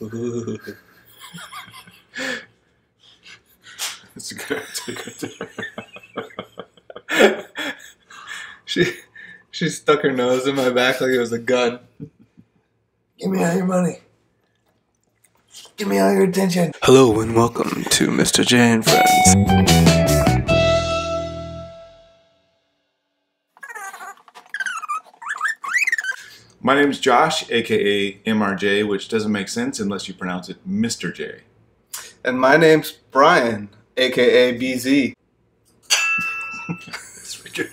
Ooh. It's a good She stuck her nose in my back like it was a gun. Give me all your money. Give me all your attention. Hello and welcome to Mr. J and Friends. My name's Josh, aka MRJ, which doesn't make sense unless you pronounce it Mr. J. And my name's Brian, aka BZ. That's pretty good.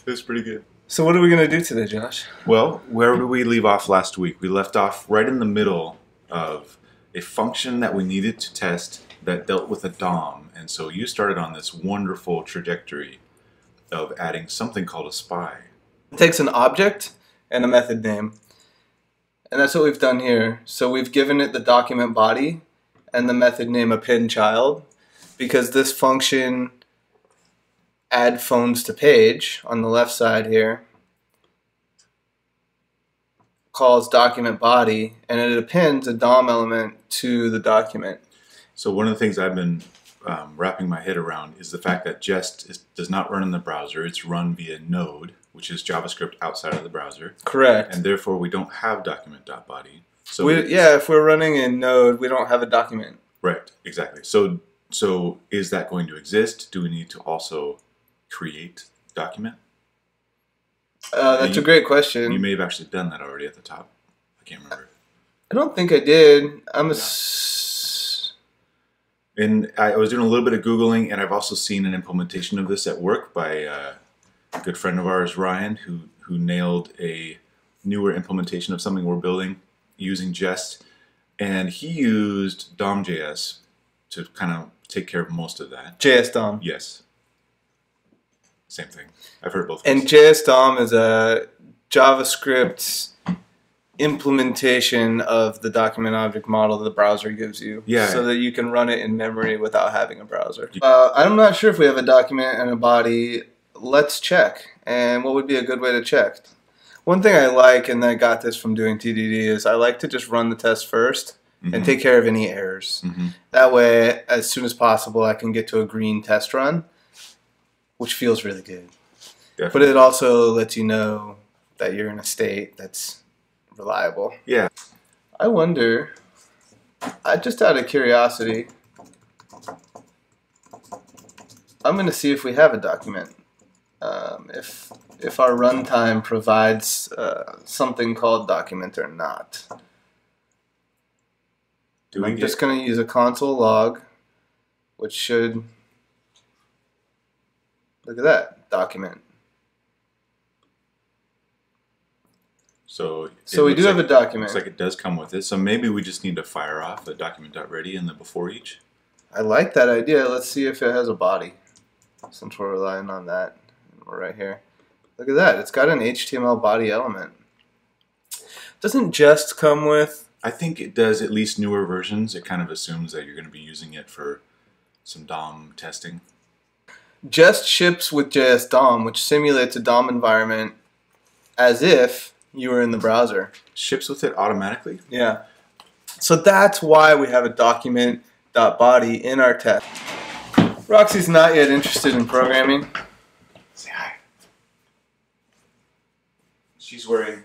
That's pretty good. So what are we going to do today, Josh? Well, where did we leave off last week? We left off right in the middle of a function that we needed to test that dealt with a DOM. And so you started on this wonderful trajectory of adding something called a spy. It takes an object and a method name. And that's what we've done here. So we've given it the document body and the method name append child, because this function add phones to page on the left side here calls document body, and it appends a DOM element to the document. So one of the things I've been wrapping my head around is the fact that Jest does not run in the browser. It's run via Node, which is JavaScript outside of the browser. Correct. And therefore we don't have document.body. So if we're running in Node, we don't have a document. Right, exactly. So is that going to exist? Do we need to also create document? That's a great question. You may have actually done that already at the top. I can't remember. I don't think I did. And I was doing a little bit of Googling, and I've also seen an implementation of this at work by a good friend of ours, Ryan, who nailed a newer implementation of something we're building using Jest. And he used DOM.js to kind of take care of most of that. JS DOM. Yes. Same thing. I've heard both. And JS DOM is a JavaScript implementation of the document object model the browser gives you. Yeah. So that you can run it in memory without having a browser. I'm not sure if we have a document and a body. Let's check. And what would be a good way to check? One thing I like, and I got this from doing TDD, is I like to just run the test first and take care of any errors. That way, as soon as possible, I can get to a green test run, which feels really good. Definitely. But it also lets you know that you're in a state that's reliable. Yeah. I wonder, just out of curiosity, I'm going to see if we have a document. If our runtime provides something called document or not. I'm just going to use a console log, which should, look at that, document. So we do have a document. Looks like it does come with it. So maybe we just need to fire off the document.ready and the before each. I like that idea. Let's see if it has a body, since we're relying on that. We're right here. Look at that. It's got an HTML body element. Doesn't Jest come with? I think it does, at least newer versions. It kind of assumes that you're going to be using it for some DOM testing. Jest ships with JS DOM, which simulates a DOM environment as if you were in the browser. Ships with it automatically? Yeah. So that's why we have a document.body in our test. Roxy's not yet interested in programming. Say hi. She's wearing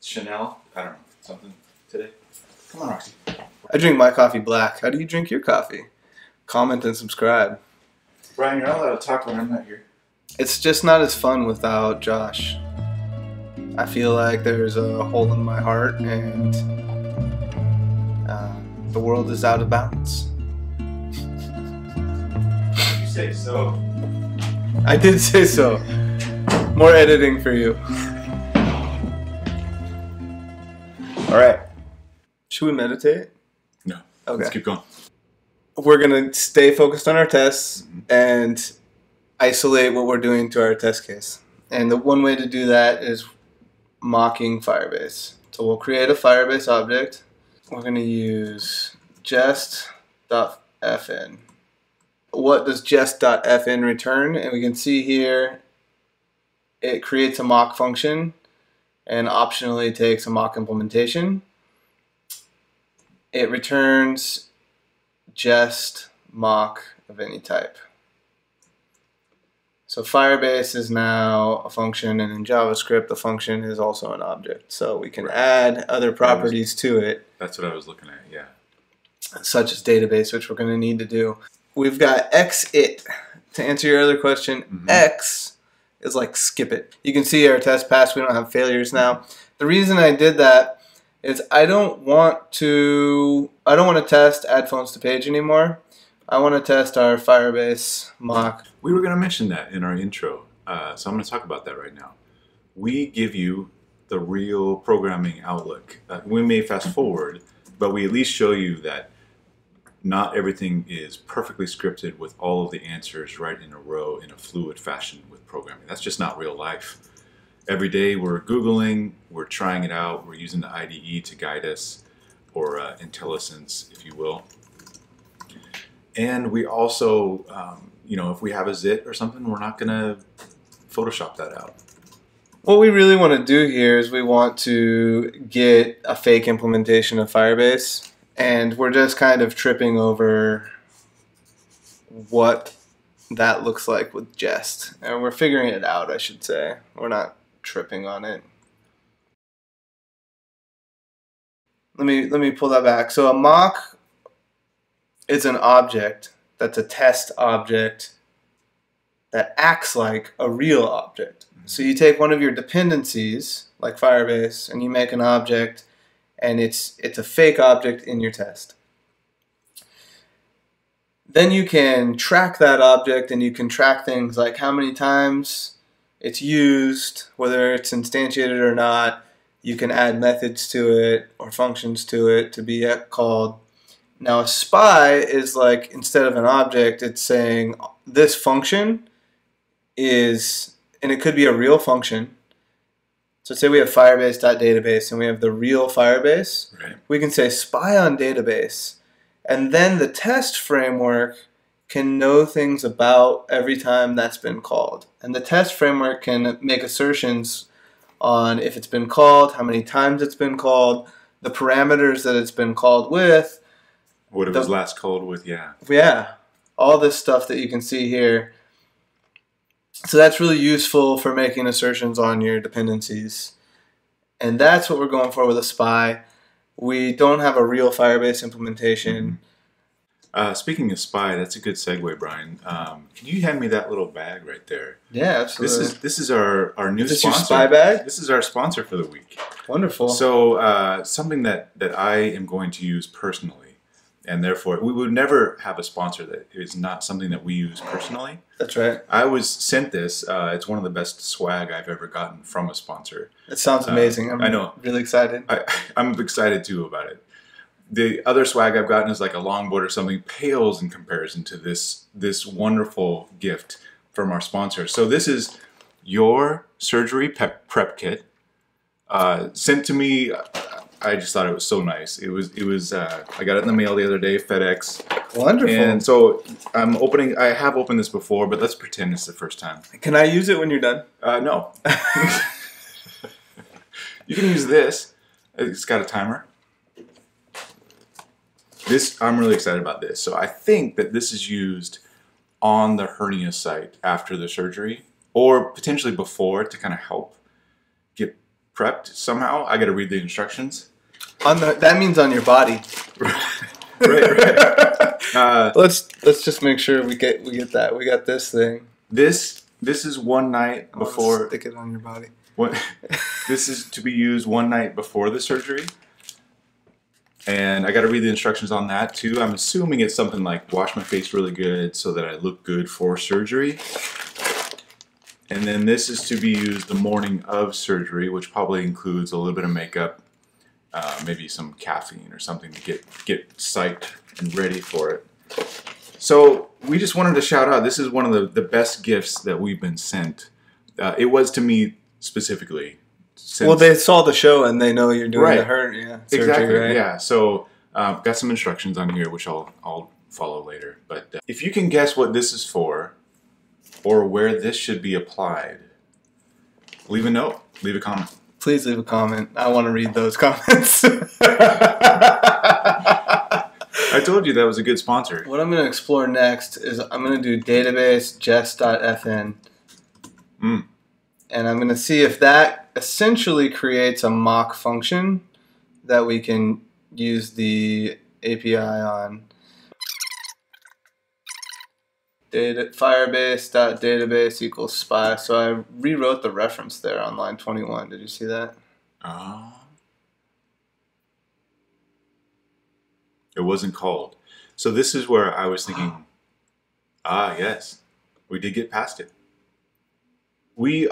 Chanel, I don't know, something today. Come on, Roxy. I drink my coffee black. How do you drink your coffee? Comment and subscribe. Brian, you're not allowed to talk when I'm not here. It's just not as fun without Josh. I feel like there's a hole in my heart and the world is out of balance. You say so. I did say so. More editing for you. All right. Should we meditate? No. Okay. Let's keep going. We're going to stay focused on our tests and isolate what we're doing to our test case. And the one way to do that is mocking Firebase. So we'll create a Firebase object. We're going to use jest.fn. What does jest.fn return? And we can see here it creates a mock function and optionally takes a mock implementation. it returns Jest mock of any type. So Firebase is now a function, and in JavaScript, the function is also an object. So we can add other properties to it. That's what I was looking at, yeah. Such as database, which we're going to need to do. We've got exit. To answer your other question, X is like skip it. You can see our test passed. We don't have failures now. The reason I did that is I don't want to test add phones to page anymore. I want to test our Firebase mock. We were going to mention that in our intro, so I'm going to talk about that right now. We give you the real programming outlook. We may fast forward, but we at least show you that not everything is perfectly scripted with all of the answers right in a row in a fluid fashion with programming. That's just not real life. Every day we're Googling, we're trying it out, we're using the IDE to guide us, or IntelliSense, if you will. And we also, you know, if we have a zit or something, we're not going to Photoshop that out. What we really want to do here is we want to get a fake implementation of Firebase, and we're just kind of tripping over what that looks like with Jest. And we're figuring it out, I should say. We're not tripping on it. Let me pull that back. So a mock is an object that's a test object that acts like a real object. So you take one of your dependencies, like Firebase, and you make an object, and it's a fake object in your test. Then you can track that object, and you can track things like how many times it's used, whether it's instantiated or not. You can add methods to it or functions to it to be called. Now a spy is like, instead of an object, it's saying this function is, and it could be a real function. So say we have Firebase.database and we have the real Firebase. Right. We can say spy on database, and then the test framework can know things about every time that's been called. And the test framework can make assertions on if it's been called, how many times it's been called, the parameters that it's been called with. What it was last called with, yeah. Yeah, all this stuff that you can see here. So that's really useful for making assertions on your dependencies. And that's what we're going for with a spy. We don't have a real Firebase implementation. Speaking of spy, that's a good segue, Brian. Can you hand me that little bag right there? Yeah, absolutely. This is our new sponsor. Is this your spy bag? This is our sponsor for the week. Wonderful. So something that I am going to use personally, and therefore we would never have a sponsor that is not something that we use personally. That's right. I was sent this. It's one of the best swag I've ever gotten from a sponsor. It sounds amazing. I know. Really excited. I'm excited too about it. The other swag I've gotten is like a longboard or something, pales in comparison to this wonderful gift from our sponsor. So this is your surgery prep kit, sent to me. I just thought it was so nice. It was. I got it in the mail the other day, FedEx. Wonderful. And so I'm opening. I have opened this before, but let's pretend it's the first time. Can I use it when you're done? No. You can use this. It's got a timer. I'm really excited about this. So I think that this is used on the hernia site after the surgery, or potentially before, to kind of help get prepped somehow. I got to read the instructions. That means on your body. right. Let's just make sure we get that. We got this thing. This is one night before. Stick it on your body. This is to be used one night before the surgery. And I got to read the instructions on that too. I'm assuming it's something like wash my face really good so that I look good for surgery. And then this is to be used the morning of surgery, which probably includes a little bit of makeup, maybe some caffeine or something to get psyched and ready for it. So we just wanted to shout out, this is one of the best gifts that we've been sent. It was to me specifically. Well, they saw the show and they know you're doing the hernia surgery, exactly, right? Yeah. So got some instructions on here, which I'll follow later. But if you can guess what this is for, or where this should be applied, leave a note, leave a comment. Please leave a comment. I want to read those comments. I told you that was a good sponsor. What I'm going to explore next is I'm going to do database jest.fn. And I'm going to see if that essentially creates a mock function that we can use the API on. Firebase.database equals spy. So I rewrote the reference there on line 21. Did you see that? It wasn't called. So this is where I was thinking, yes, we did get past it. This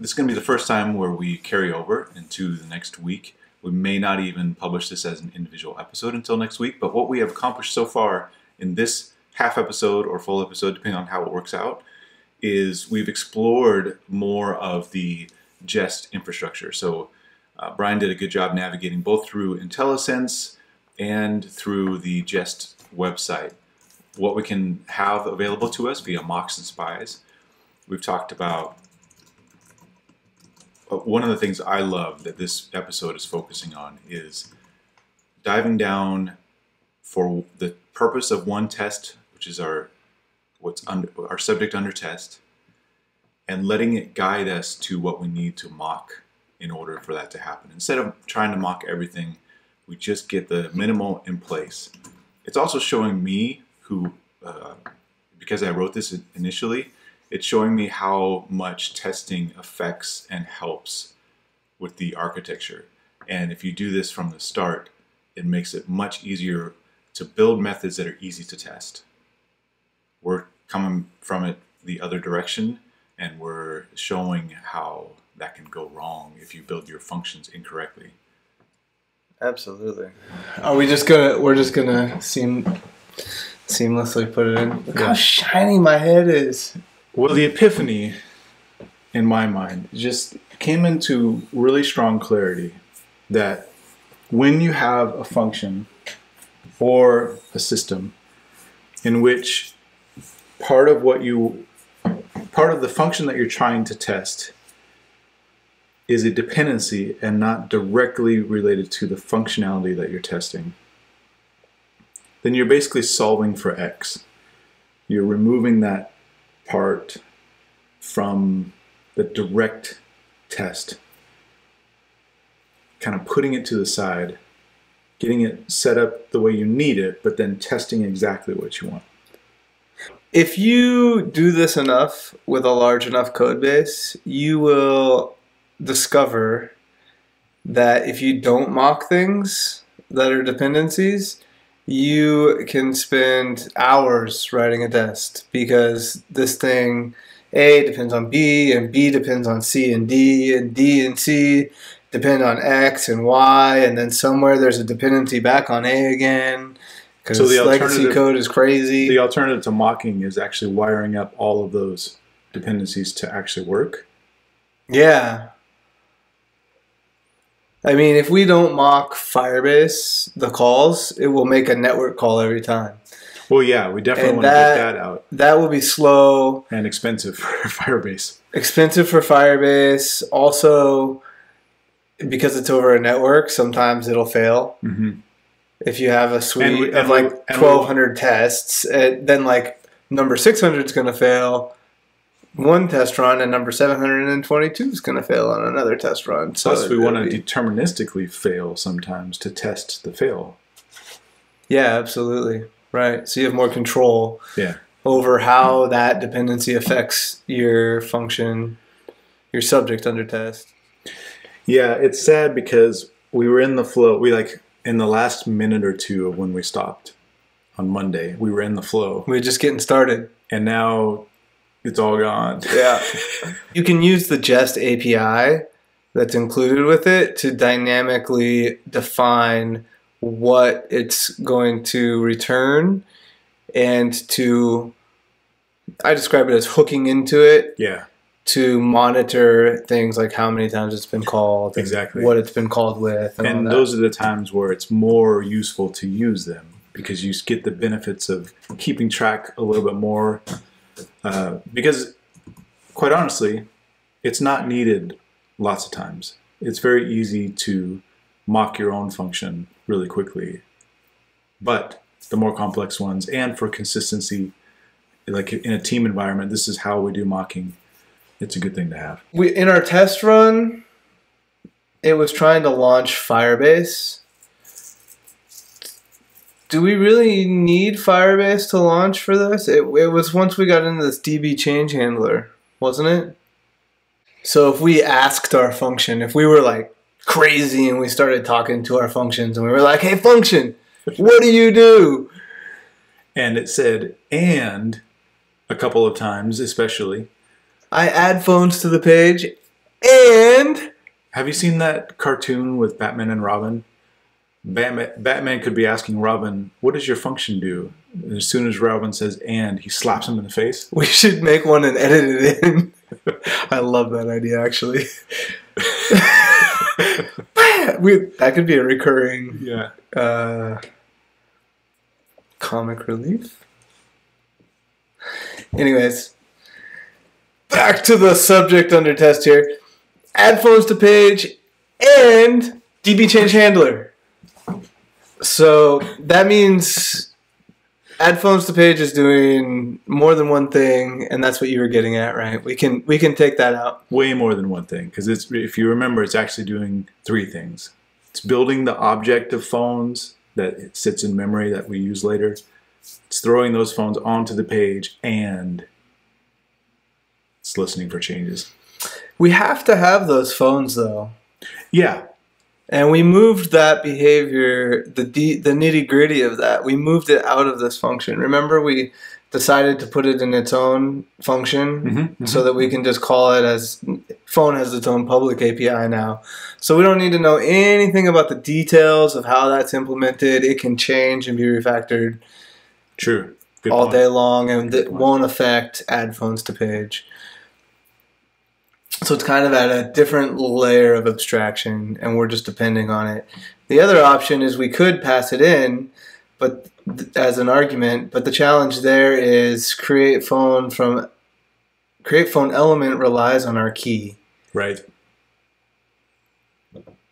is going to be the first time where we carry over into the next week. We may not even publish this as an individual episode until next week, but what we have accomplished so far in this half episode or full episode, depending on how it works out, is we've explored more of the Jest infrastructure. So Brian did a good job navigating both through IntelliSense and through the Jest website, what we can have available to us via mocks and spies. We've talked about one of the things I love that this episode is focusing on is diving down for the purpose of one test, which is our subject under test, and letting it guide us to what we need to mock in order for that to happen. Instead of trying to mock everything, we just get the minimal in place. It's also showing me because I wrote this initially, it's showing me how much testing affects and helps with the architecture. And if you do this from the start, it makes it much easier to build methods that are easy to test. We're coming from it the other direction, and we're showing how that can go wrong if you build your functions incorrectly. Absolutely. We're just gonna seamlessly put it in. Look how shiny my head is. Well, the epiphany, in my mind, just came into really strong clarity that when you have a function or a system in which part of the function that you're trying to test is a dependency and not directly related to the functionality that you're testing, then you're basically solving for X. You're removing that part from the direct test, kind of putting it to the side, getting it set up the way you need it, but then testing exactly what you want. If you do this enough with a large enough code base, you will discover that if you don't mock things that are dependencies, you can spend hours writing a test because this thing, A depends on B, and B depends on C and D and C depend on X and Y, and then somewhere there's a dependency back on A again. So the legacy code is crazy. The alternative to mocking is actually wiring up all of those dependencies to actually work. Yeah. I mean, if we don't mock Firebase, the calls, it will make a network call every time. Well, yeah, we definitely want to get that out. That will be slow. And expensive for Firebase. Expensive for Firebase. Also, because it's over a network, sometimes it'll fail. Mm-hmm. If you have a suite of like 1,200 tests, then like number 600 is going to fail one test run, and number 722 is going to fail on another test run. So plus, we want to deterministically fail sometimes to test the fail. Yeah, absolutely. Right. So you have more control over how that dependency affects your function, your subject under test. Yeah, it's sad because we were in the flow. In the last minute or two of when we stopped on Monday, we were in the flow. We were just getting started. And now it's all gone. Yeah. You can use the Jest API that's included with it to dynamically define what it's going to return and I describe it as hooking into it. Yeah. To monitor things like how many times it's been called, exactly what it's been called with, and those are the times where it's more useful to use them because you get the benefits of keeping track a little bit more. Because, quite honestly, it's not needed lots of times. It's very easy to mock your own function really quickly, but the more complex ones, and for consistency, like in a team environment, this is how we do mocking. It's a good thing to have. In our test run, it was trying to launch Firebase. Do we really need Firebase to launch for this? It was once we got into this DB change handler, wasn't it? So if we asked our function, if we were like crazy and we started talking to our functions and we were like, hey function, what do you do? And it said, and a couple of times especially. I add phones to the page, and... Have you seen that cartoon with Batman and Robin? Batman could be asking Robin, what does your function do? And as soon as Robin says, and, he slaps him in the face. We should make one and edit it in. I love that idea, actually. That could be a recurring comic relief. Anyways, back to the subject under test here. Add phones to page and DB change handler. So that means add phones to page is doing more than one thing, and that's what you were getting at, right? We can take that out. Way more than one thing, because if you remember, it's actually doing 3 things. It's building the object of phones that it sits in memory that we use later. It's throwing those phones onto the page, and it's listening for changes. We have to have those phones, though. Yeah. And we moved that behavior, the nitty-gritty of that, we moved it out of this function. Remember, we decided to put it in its own function so that we can just call it as phone has its own public API now. So we don't need to know anything about the details of how that's implemented. It can change and be refactored. True. Good all point. Day long, and it won't affect add phones to page. So it's kind of at a different layer of abstraction, and we're just depending on it. The other option is we could pass it in, but as an argument. But the challenge there is create phone element relies on our key. Right.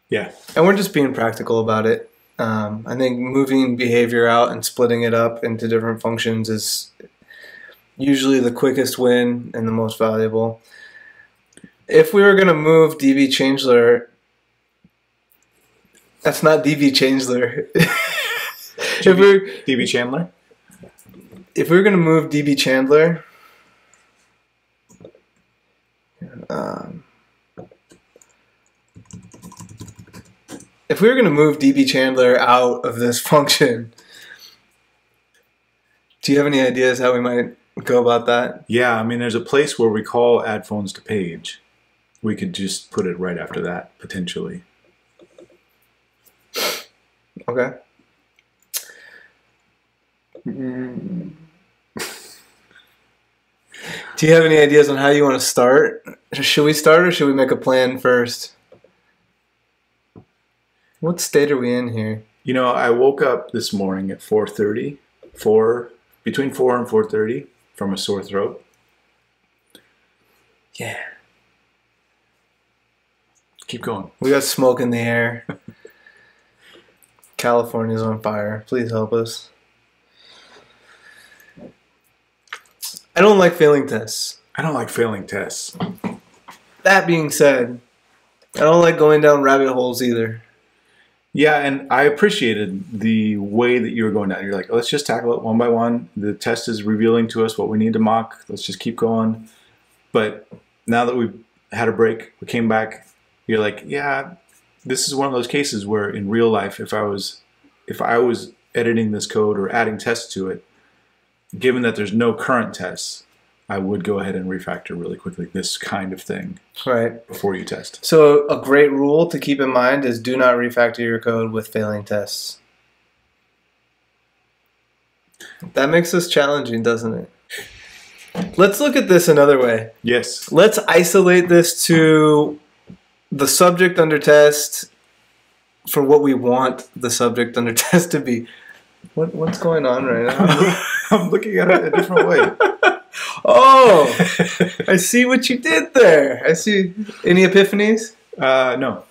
Yeah. And we're just being practical about it. I think moving behavior out and splitting it up into different functions is usually the quickest win and the most valuable. If we were going to move DB Changeler, that's not DB Changeler. DB Chandler? If we were going to move DB Chandler, if we were going to move DB Chandler out of this function, do you have any ideas how we might go about that? Yeah, I mean, there's a place where we call add phones to page. We could just put it right after that, potentially. Okay. Do you have any ideas on how you want to start? Should we start or should we make a plan first? What state are we in here? You know, I woke up this morning at 4:30, between 4 and 4:30 from a sore throat. Yeah. Keep going. We got smoke in the air. California's on fire. Please help us. I don't like failing tests. I don't like failing tests. That being said, I don't like going down rabbit holes either. Yeah, and I appreciated the way that you were going down. You're like, let's just tackle it one by one. The test is revealing to us what we need to mock. Let's just keep going. But now that we've had a break, we came back, you're like, yeah, this is one of those cases where in real life, if I was editing this code or adding tests to it, given that there's no current tests, I would go ahead and refactor really quickly this kind of thing before you test. So a great rule to keep in mind is do not refactor your code with failing tests. That makes this challenging, doesn't it? Let's look at this another way. Yes. Let's isolate this to the subject under test for what we want the subject under test to be. What's going on right now? I'm looking at it a different way. Oh, I see what you did there. I see. Any epiphanies? No.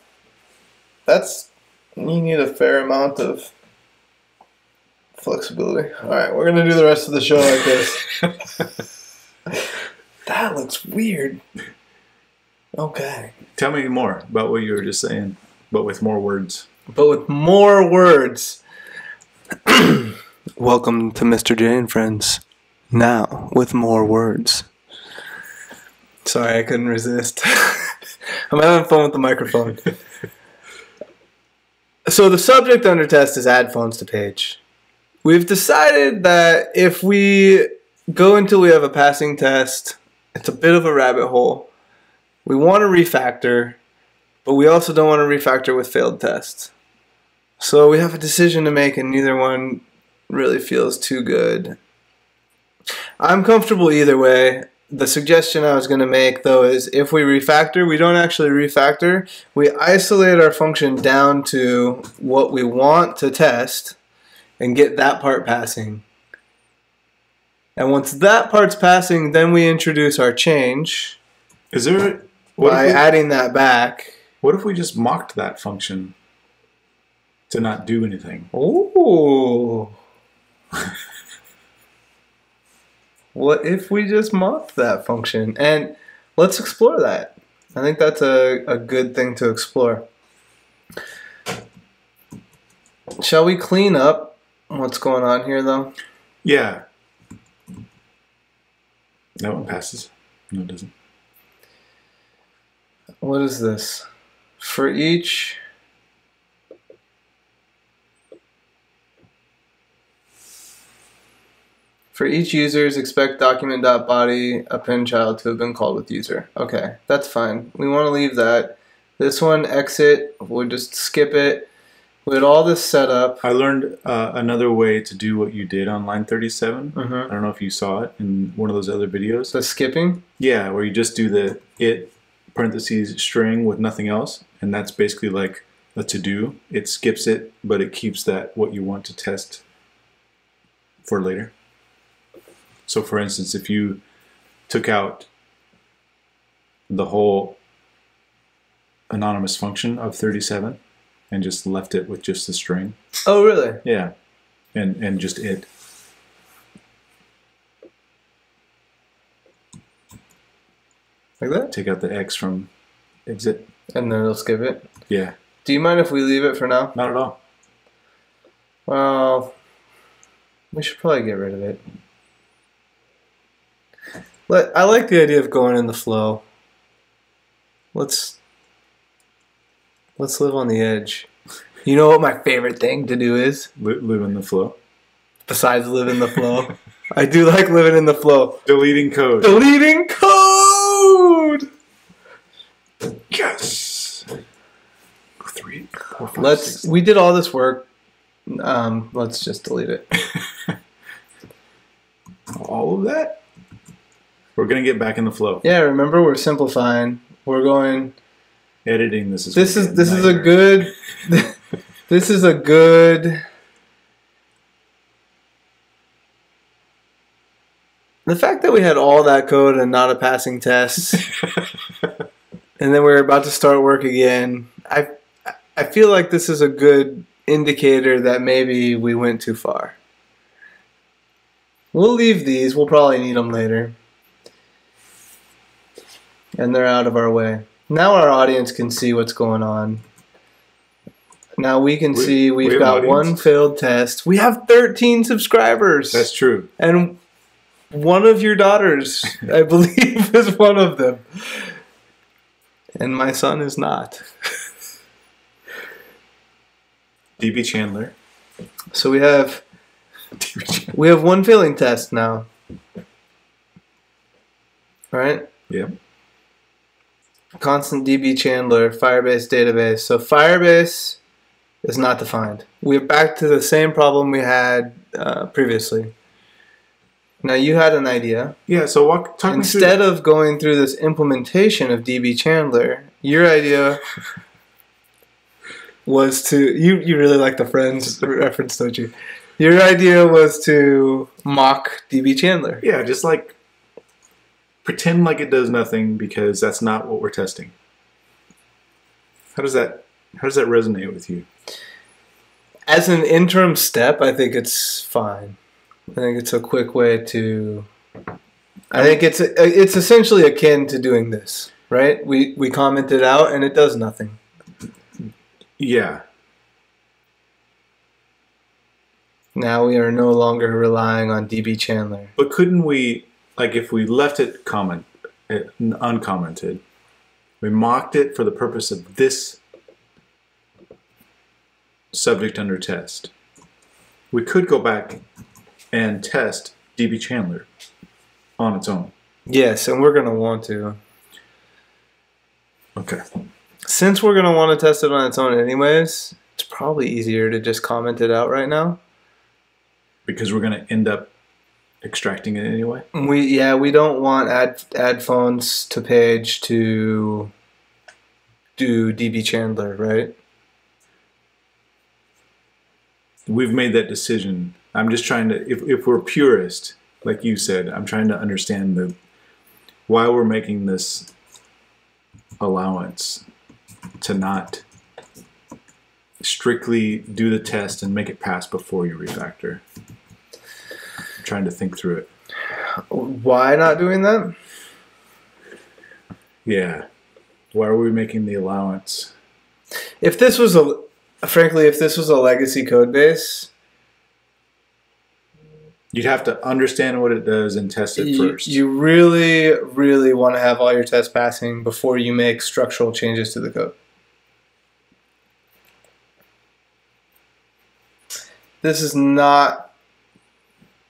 You need a fair amount of flexibility. All right, we're going to do the rest of the show like this. That looks weird. Okay. Tell me more about what you were just saying, but with more words. But with more words. Welcome to Mr. J and Friends. Now, with more words. Sorry, I couldn't resist. I'm having fun with the microphone. So the subject under test is add phones to page. We've decided that if we go until we have a passing test, it's a bit of a rabbit hole. We want to refactor, but we also don't want to refactor with failed tests. So we have a decision to make, and neither one really feels too good. I'm comfortable either way. The suggestion I was going to make, though, is if we refactor, we don't actually refactor. We isolate our function down to what we want to test and get that part passing. And once that part's passing, then we introduce our change. Is there by adding that back. What if we just mocked that function to not do anything? Ooh. What if we just mocked that function? And let's explore that. I think that's a good thing to explore. Shall we clean up what's going on here, though? Yeah. That one passes. No, it doesn't. What is this? For each users, expect document.body append child to have been called with user. Okay, that's fine. We want to leave that. This one, exit, we'll just skip it. We had all this set up. I learned another way to do what you did on line 37. I don't know if you saw it in one of those other videos. The skipping? Yeah, where you just do the it parentheses string with nothing else, and that's basically like a to-do. It skips it, but it keeps that what you want to test for later. So for instance, if you took out the whole anonymous function of 37 and just left it with just the string. Oh, really? Yeah. And just it. Like that? Take out the X from exit. And then it'll skip it? Yeah. Do you mind if we leave it for now? Not at all. Well, we should probably get rid of it. I like the idea of going in the flow. Let's live on the edge. You know what my favorite thing to do is? Live in the flow. Besides live in the flow. I do like living in the flow. Deleting code. Deleting code! Yes! 3, 4, 5, 6. We did all this work. Let's just delete it. All of that? We're going to get back in the flow. Yeah, remember, we're simplifying. We're going... Editing this is a good... This is a good... The fact that we had all that code and not a passing test, and then we're about to start work again, I feel like this is a good indicator that maybe we went too far. We'll leave these. We'll probably need them later. And they're out of our way. Now our audience can see what's going on. Now we can see we've got one failed test. We have 13 subscribers. That's true. And one of your daughters, I believe, is one of them. And my son is not. DB Chandler. So we have one failing test now. All right? Yep. Constant DB Chandler, Firebase database. So Firebase is not defined. We're back to the same problem we had previously. Now you had an idea. Yeah, so instead of going through this implementation of DB Chandler, your idea was to you really like the Friends reference, don't you? Your idea was to mock DB Chandler. Yeah, just like pretend like it does nothing because that's not what we're testing. How does that resonate with you? As an interim step, I think it's fine. I think it's a quick way to. I think it's essentially akin to doing this, right? We comment it out and it does nothing. Yeah. Now we are no longer relying on DB Chandler. But couldn't we, like, if we left it uncommented, we mocked it for the purpose of this subject under test, we could go back and test DB Chandler on its own. Yes, and we're going to want to. Okay. Since we're going to want to test it on its own anyways, it's probably easier to just comment it out right now. Because we're going to end up extracting it anyway? We don't want add phones to page to do DB Chandler, right? We've made that decision. I'm just trying to, if we're purist, like you said, I'm trying to understand why we're making this allowance to not strictly do the test and make it pass before you refactor. I'm trying to think through it. Why not doing that? Yeah. Why are we making the allowance? If this was if this was a legacy code base, you'd have to understand what it does and test it first. You really, really want to have all your tests passing before you make structural changes to the code. This is not...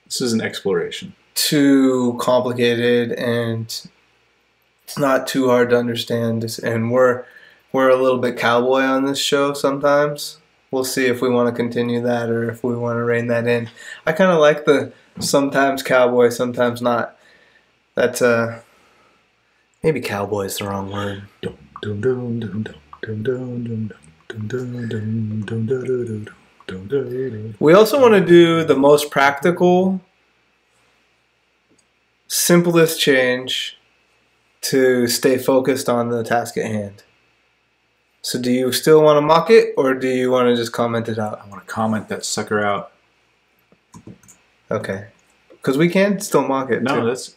This is an exploration. Too complicated, and it's not too hard to understand. And we're a little bit cowboy on this show sometimes. We'll see if we want to continue that or if we want to rein that in. I kind of like the sometimes cowboy, sometimes not. That's maybe cowboy is the wrong word. We also want to do the most practical, simplest change to stay focused on the task at hand. So do you still want to mock it, or do you want to just comment it out? I want to comment that sucker out. Okay. Because we can still mock it, No, too.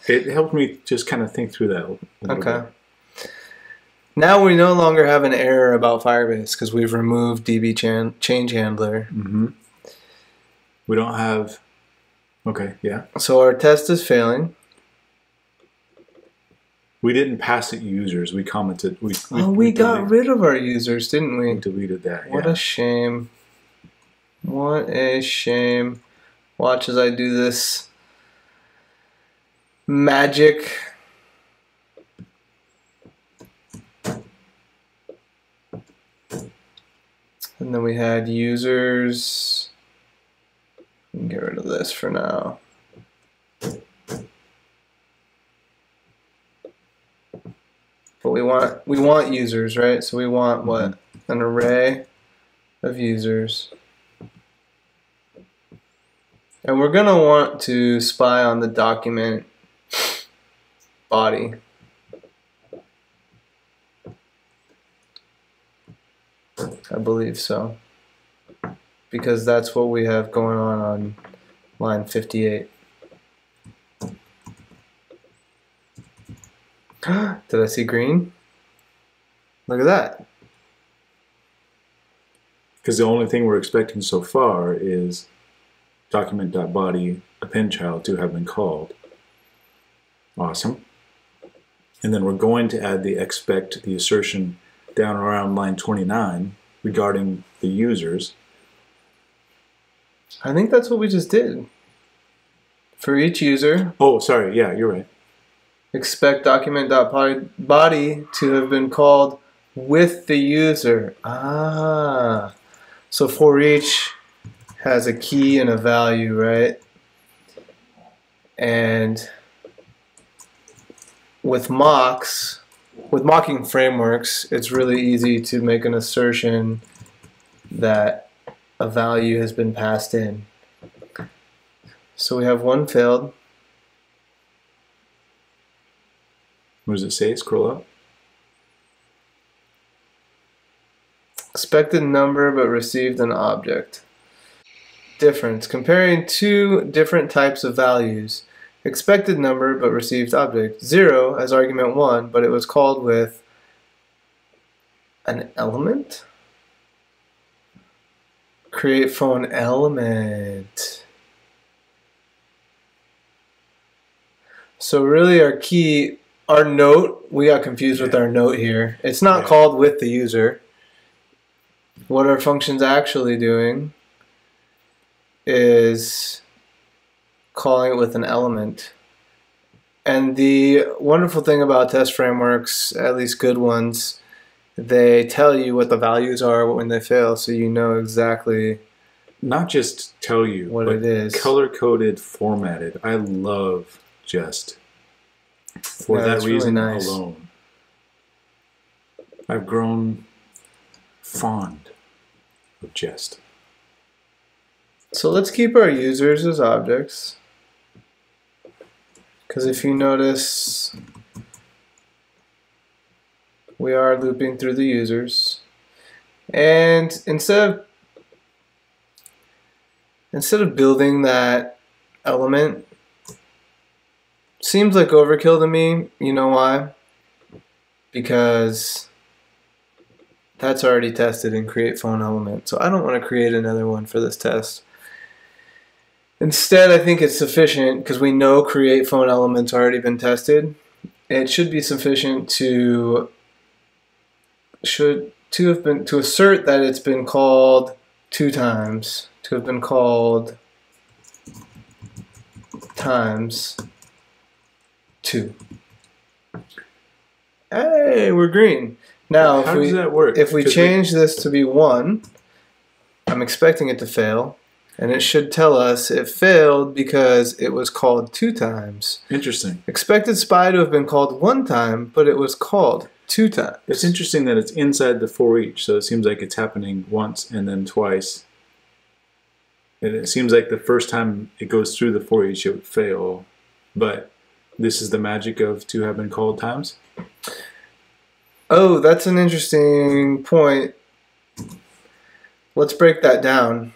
It helped me just kind of think through that a little bit. Now we no longer have an error about Firebase because we've removed DB change handler. Mm-hmm. We don't have... Okay, yeah. So our test is failing. We didn't pass it users. We commented. We got rid of our users, didn't we? We deleted that. What a shame. What a shame. Watch as I do this magic. And then we had users. We can get rid of this for now. But we want users, right? So we want what? An array of users. And we're gonna want to spy on the document body. I believe so. Because that's what we have going on line 58. Did I see green? Look at that. Because the only thing we're expecting so far is document.body append child to have been called. Awesome. And then we're going to add the expect the assertion down around line 29 regarding the users. I think that's what we just did. For each user. Oh, sorry. Yeah, you're right. Expect document.body to have been called with the user. Ah. So for each has a key and a value, right? And with mocking frameworks, it's really easy to make an assertion that a value has been passed in. So we have one failed. What does it say? Scroll up. Expected number but received an object. Difference. Comparing two different types of values. Expected number but received object. 0 as argument 1, but it was called with an element? Create phone element. So really our note, we got confused with our note here. It's not called with the user. What our function's actually doing is calling it with an element. And the wonderful thing about test frameworks, at least good ones, they tell you what the values are when they fail, so you know exactly not just tell you what it is. Color-coded, formatted. I love Jest for that reason really nice. Alone. I've grown fond of Jest. So let's keep our users as objects, because if you notice, we are looping through the users, and instead of building that element, seems like overkill to me. You know why? Because that's already tested in create phone element, so I don't want to create another one for this test. Instead, I think it's sufficient, because we know create phone element's already been tested. It should be sufficient to assert that it's been called 2 times, to have been called times 2. Hey, we're green. Now, how does that work? If we change this to be 1, I'm expecting it to fail. And it should tell us it failed because it was called 2 times. Interesting. Expected SPY to have been called 1 time, but it was called 2 times. It's interesting that it's inside the for each, so it seems like it's happening once and then twice. And it seems like the first time it goes through the for each, it would fail. But this is the magic of to have been called times? Oh, that's an interesting point. Let's break that down.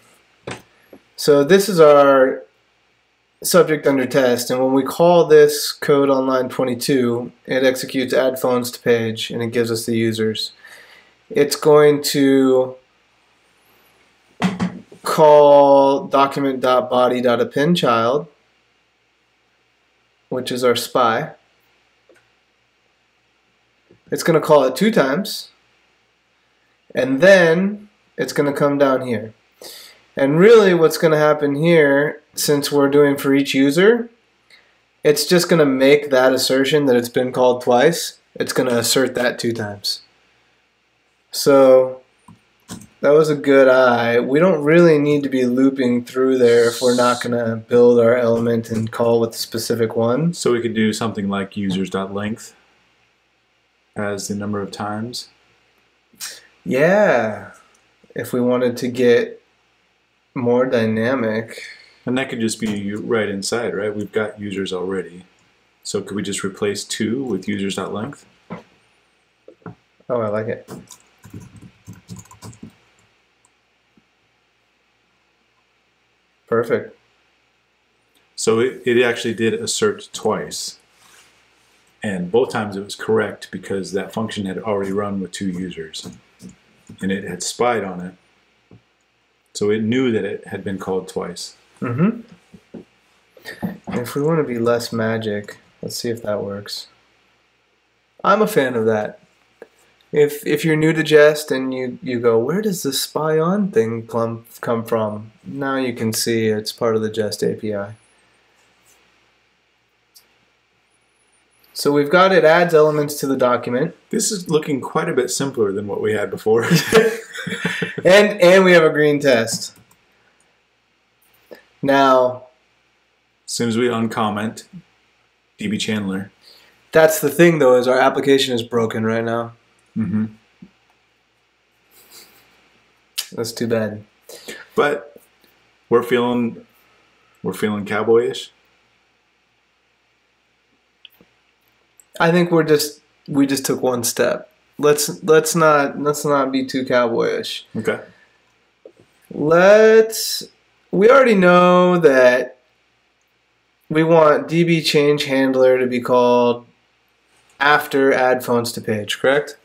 So this is our subject under test, and when we call this code on line 22, it executes add phones to page, and it gives us the users. It's going to call document.body.append child, which is our SPY. It's going to call it 2 times, and then it's going to come down here. And really what's going to happen here, since we're doing for each user, it's just going to make that assertion that it's been called twice. It's going to assert that 2 times. So that was a good eye. We don't really need to be looping through there if we're not going to build our element and call with a specific one. So we could do something like users.length as the number of times. Yeah. If we wanted to get more dynamic. And that could just be right inside, right? We've got users already. So could we just replace 2 with users.length? Oh, I like it. Perfect. So it actually did assert twice. And both times it was correct because that function had already run with 2 users. And it had spied on it. So it knew that it had been called twice. Mm-hmm. And if we want to be less magic, let's see if that works. I'm a fan of that. If you're new to Jest and you go, where does the spy on thing come from? Now you can see it's part of the Jest API. So we've got it adds elements to the document. This is looking quite a bit simpler than what we had before. and we have a green test. Now, as soon as we uncomment DB Chandler. That's the thing though, is our application is broken right now. Mm-hmm. That's too bad. But we're feeling cowboyish. I think we just took one step. let's not be too cowboyish. Okay. We already know that we want DB change handler to be called after add phones to page, correct?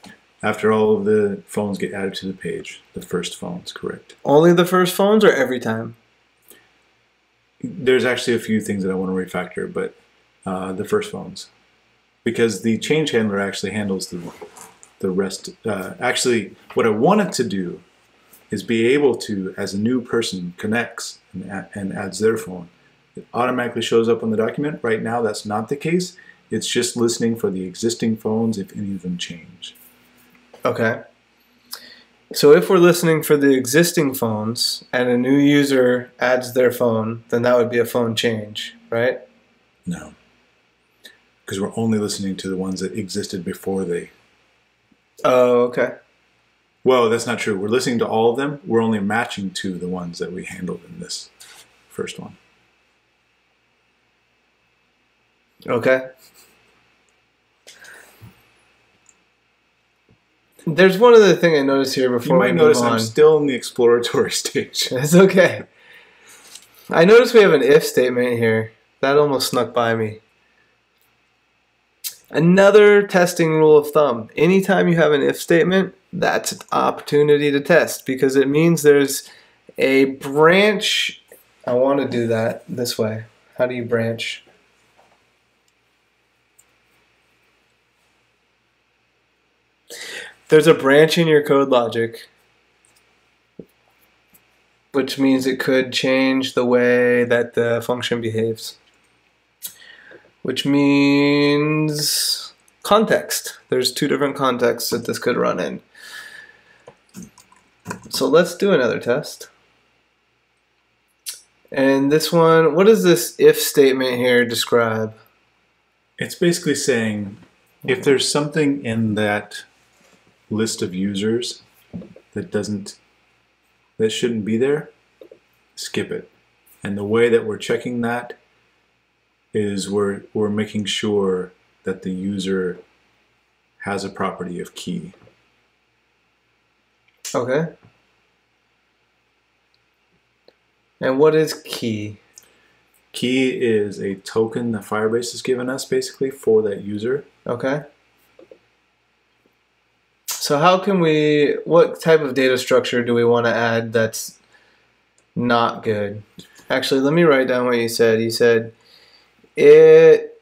After all of the phones get added to the page, the first phones, correct. Only the first phones or every time? There's actually a few things that I want to refactor, but the first phones. Because the change handler actually handles the rest. Actually, what I wanted to do is be able to, as a new person connects and adds their phone, it automatically shows up on the document. Right now, that's not the case. It's just listening for the existing phones if any of them change. Okay. So if we're listening for the existing phones and a new user adds their phone, then that would be a phone change, right? No. Because we're only listening to the ones that existed before they... Oh, okay. Well, that's not true. We're listening to all of them. We're only matching to the ones that we handled in this first one. Okay. There's one other thing I noticed here before we move on. You might notice I'm still in the exploratory stage. It's okay. I noticed we have an if statement here. That almost snuck by me. Another testing rule of thumb. Anytime you have an if statement, that's an opportunity to test because it means there's a branch. I want to do that this way. How do you branch? There's a branch in your code logic, which means it could change the way that the function behaves. Which means context. There's two different contexts that this could run in. So let's do another test. And this one, what does this if statement here describe? It's basically saying if there's something in that list of users that shouldn't be there, skip it. And the way that we're checking that is we're making sure that the user has a property of key. Okay. And what is key? Key is a token that Firebase has given us basically for that user. Okay. So how can what type of data structure do we want to add that's not good? Actually, let me write down what you said. You said it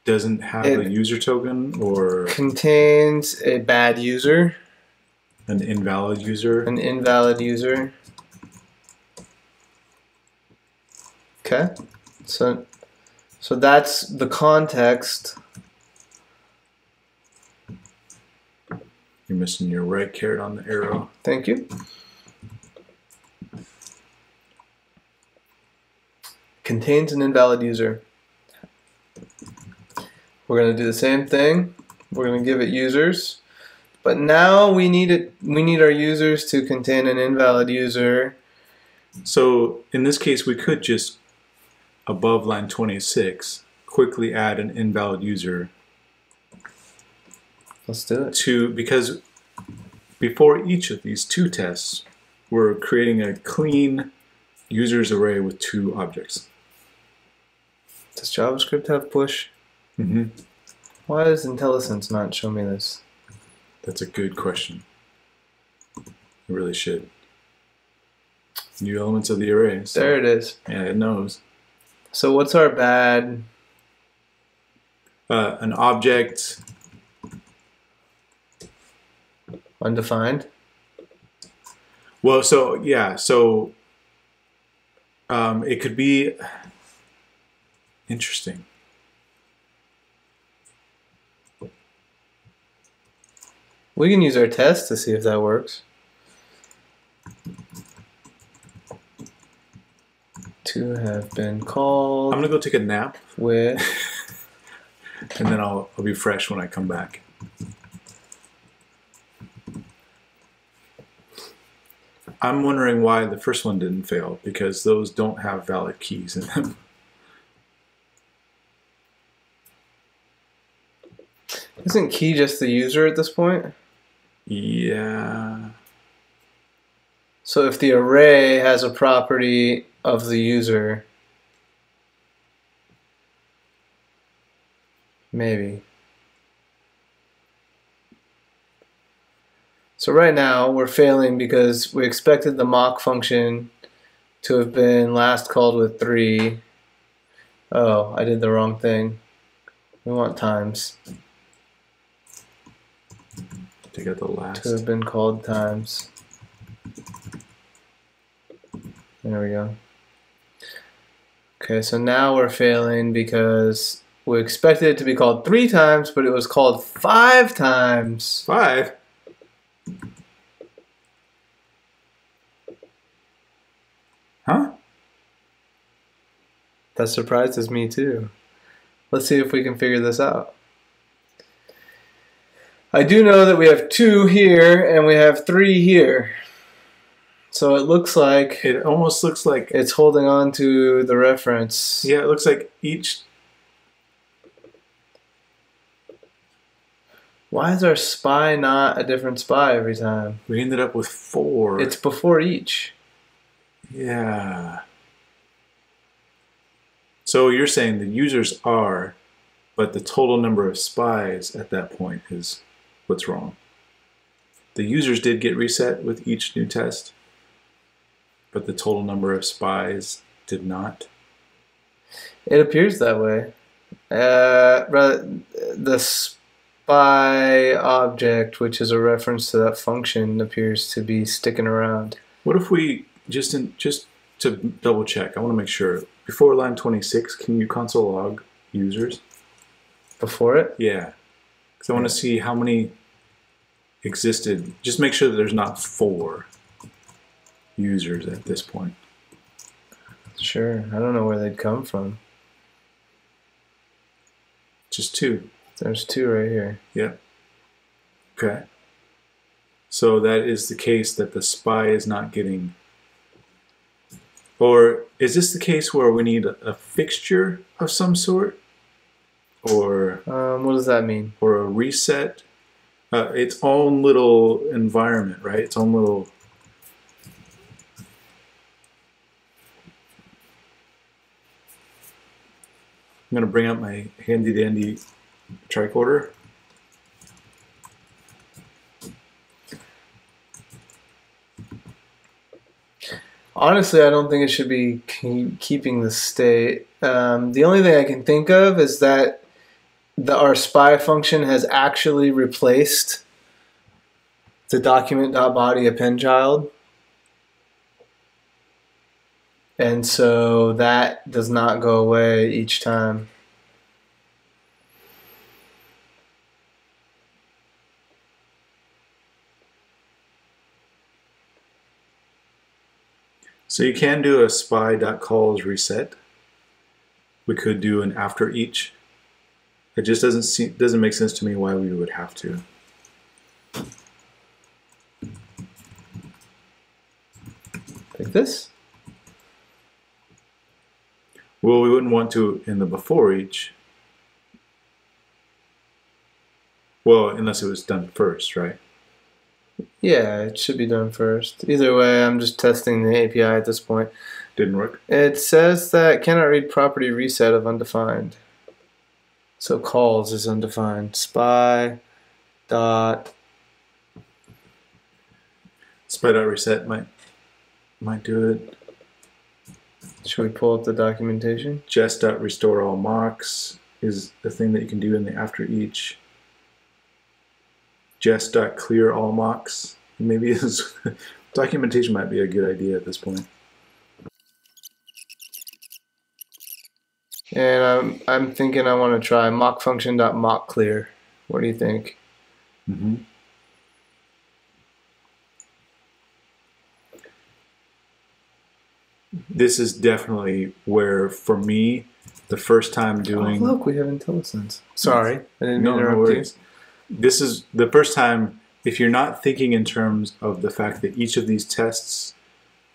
doesn't have a user token or contains a bad user. An invalid user. An invalid user. Okay. So that's the context. You're missing your right caret on the arrow. Thank you. Contains an invalid user. We're going to do the same thing. We're going to give it users. But now we need our users to contain an invalid user. So in this case, we could just, above line 26, quickly add an invalid user. Let's do it. Because before each of these two tests, we're creating a clean users array with two objects. Does JavaScript have push? Mm-hmm. Why does IntelliSense not show me this? That's a good question. It really should. New elements of the array. So, there it is. Yeah, it knows. So what's our bad? An object. Undefined? Well, so, yeah. So it could be interesting. We can use our test to see if that works. To have been called. I'm gonna go take a nap with, and then I'll be fresh when I come back. I'm wondering why the first one didn't fail, because those don't have valid keys in them. Isn't key just the user at this point? Yeah. So if the array has a property of the user, maybe. So right now we're failing because we expected the mock function to have been last called with 3. Oh, I did the wrong thing. We want times. Take out the last. To have been called times. There we go. Okay, so now we're failing because we expected it to be called 3 times, but it was called 5 times. 5? Huh? That surprises me too. Let's see if we can figure this out. I do know that we have 2 here and we have 3 here. So it looks like... It almost looks like... it's holding on to the reference. Yeah, it looks like each... Why is our SPY not a different SPY every time? We ended up with 4. It's before each. Yeah. So you're saying the users are, but the total number of SPYs at that point is what's wrong. The users did get reset with each new test, but the total number of SPYs did not. It appears that way. The SPY object, which is a reference to that function, appears to be sticking around. What if we, just to double check, I want to make sure, before line 26, can you console log users? Before it? Yeah. Because I want to see how many existed. Just make sure that there's not 4 users at this point. Sure. I don't know where they'd come from. Just 2. There's 2 right here. Yep. Okay. So that is the case that the SPY is not getting... Or is this the case where we need a fixture of some sort? Or... what does that mean? Or a reset? Its own little environment, right? Its own little... I'm going to bring up my handy-dandy tricorder. Honestly, I don't think it should be keeping the state. The only thing I can think of is that our SPY function has actually replaced the document.body append child. And so that does not go away each time. So you can do a spy.calls reset. We could do an after each. It just doesn't make sense to me why we would have to. Like this? Well, we wouldn't want to in the before each. Well, unless it was done first, right? Yeah, it should be done first. Either way, I'm just testing the API at this point. Didn't work. It says that cannot read property reset of undefined. So calls is undefined. Spy dot Spy.reset might do it. Should we pull up the documentation? Jest.restore all mocks is the thing that you can do in the after each. Jest.clear all mocks. Maybe his documentation might be a good idea at this point. And I'm thinking I want to try mock function.mockClear. What do you think? Mm-hmm. This is definitely where, for me, the first time doing... Oh, look, we have IntelliSense. Sorry, I didn't mean to no interrupt worries. This is the first time, if you're not thinking in terms of the fact that each of these tests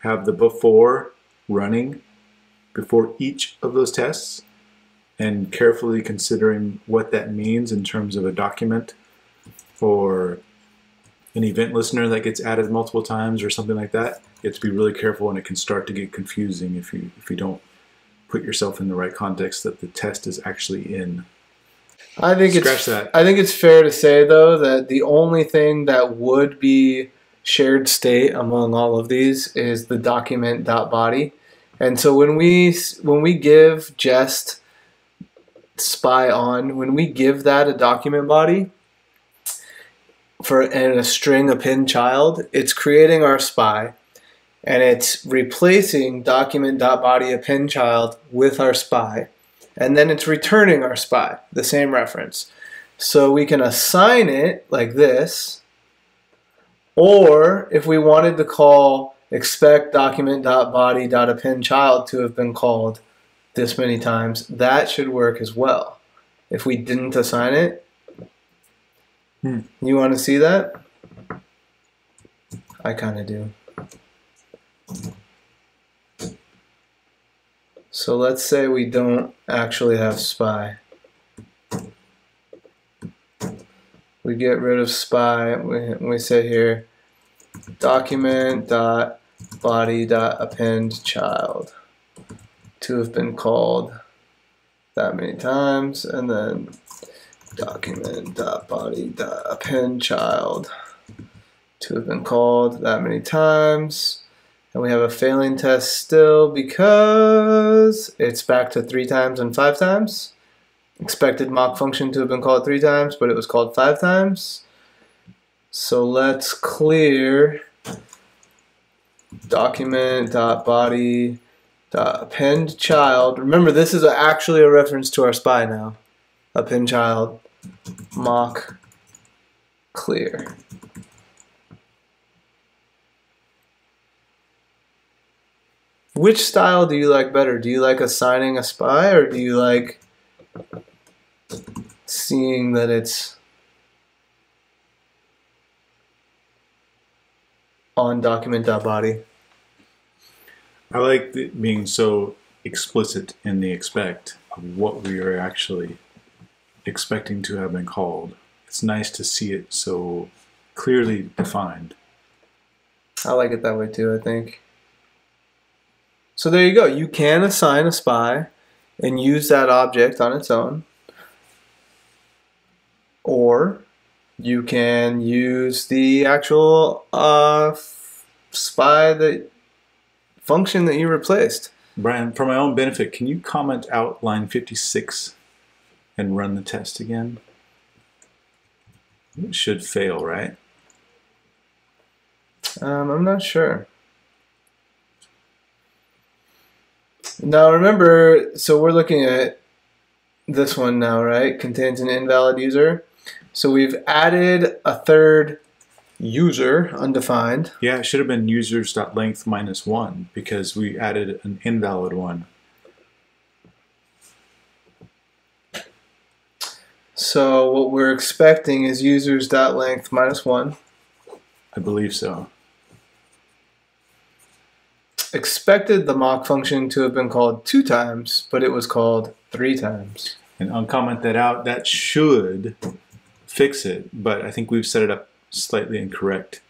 have the before running, before each of those tests, and carefully considering what that means in terms of a document or an event listener that gets added multiple times or something like that, you have to be really careful, and it can start to get confusing if you don't put yourself in the right context that the test is actually in. I think it's fair to say, though, that the only thing that would be shared state among all of these is the document.body. And so when we give Jest spy on, when we give that a document body and a string append child, it's creating our spy, and it's replacing document.body append child with our spy. And then it's returning our spy, the same reference. So we can assign it like this, or if we wanted to call expect document.body.append child to have been called this many times, that should work as well. If we didn't assign it, you want to see that? I kind of do. So let's say we don't actually have spy. We get rid of spy. We say here document.body.append child to have been called that many times, and then document.body.append child to have been called that many times. And we have a failing test still because it's back to 3 times and 5 times. Expected mock function to have been called 3 times, but it was called 5 times. So let's clear document.body.append child. Remember, this is actually a reference to our spy now. Append child, mock, clear. Which style do you like better? Do you like assigning a spy, or do you like seeing that it's on document.body? I like it being so explicit in the expect of what we are actually expecting to have been called. It's nice to see it so clearly defined. I like it that way too, I think. So there you go. You can assign a spy and use that object on its own. Or you can use the actual spy function that you replaced. Brian, for my own benefit, can you comment out line 56 and run the test again? It should fail, right? I'm not sure. Now remember, so we're looking at this one now, right? Contains an invalid user. So we've added a third user, undefined. Yeah, it should have been users.length -1 because we added an invalid one. So what we're expecting is users.length -1. I believe so. Expected the mock function to have been called 2 times, but it was called 3 times. And uncomment that out. That should fix it, but I think we've set it up slightly incorrect.